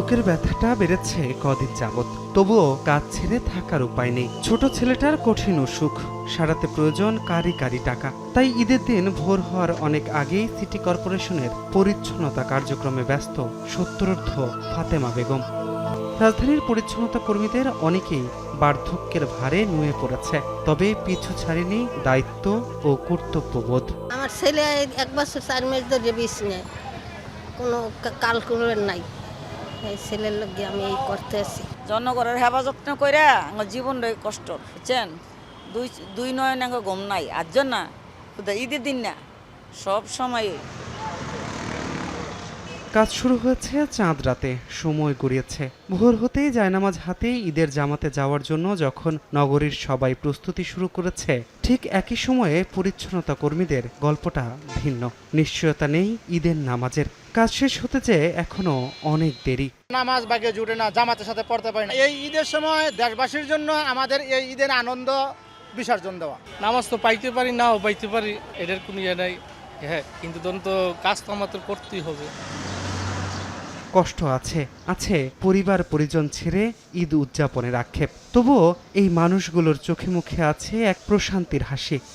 বুকের ব্যথাটা বেড়েছে কদিন যাবৎ, তবুও কাজ ছেড়ে থাকার উপায় নেই। ছোট ছেলেটার কঠিন অসুখ সারাতে প্রয়োজন কারি কারি টাকা। তাই ঈদের দিন ভোর হওয়ার অনেক আগেই সিটি কর্পোরেশনের পরিচ্ছন্নতা কার্যক্রমে ব্যস্ত সত্তরোর্ধ্ব ফাতেমা বেগম। রাজধানীর পরিচ্ছন্নতা কর্মীদের অনেকেই বার্ধক্যের ভারে নুয়ে পড়েছে, তবে পিছু ছাড়েনি দায়িত্ব ও কর্তব্যবোধ। আমার ছেলে 1 বছর 4 মাস ধরে বিষ নেয়, কোনো কালকুলের নাই। এই ছেলের লগে আমি এই করতে আছি। জনগণের হেফাজত করে আমার জীবনটাই কষ্ট, বুঝছেন। দুই নয় না ঘুম নাই, আটজন না ঈদের দিন না সব সময়। কাজ শুরু হয়েছে চাঁদ রাতে, সময় গড়িয়েছে ভোর হতেই জায়নামাজ হাতে ঈদের জামাতে যাওয়ার জন্য। যখন নগরীর সবাই প্রস্তুতি শুরু করেছে, ঠিক একই সময়ে পরিচ্ছন্নতা কর্মীদের গল্পটা ভিন্ন। নিশ্চয়তা নেই ঈদের নামাজের, কাজ শেষ হতে যেয়ে এখনো অনেক দেরি। নামাজ বাগে জুড়ে না, জামাতের সাথে পড়তে পারি না। এই ঈদের সময় দেশবাসীর জন্য আমাদের এই ঈদের আনন্দ বিসর্জন দেওয়া। নামাজ তো পাইতে পারি, নাও পাইতে পারি, এটার কোনো ইয়ে নাই। হ্যাঁ, কিন্তু তখন তো কাজ তো আমাদের করতেই হবে। কষ্ট আছে পরিবার পরিজন ছেড়ে ঈদ উদযাপনের আক্ষেপ, তবুও এই মানুষগুলোর চোখে মুখে আছে এক প্রশান্তির হাসি।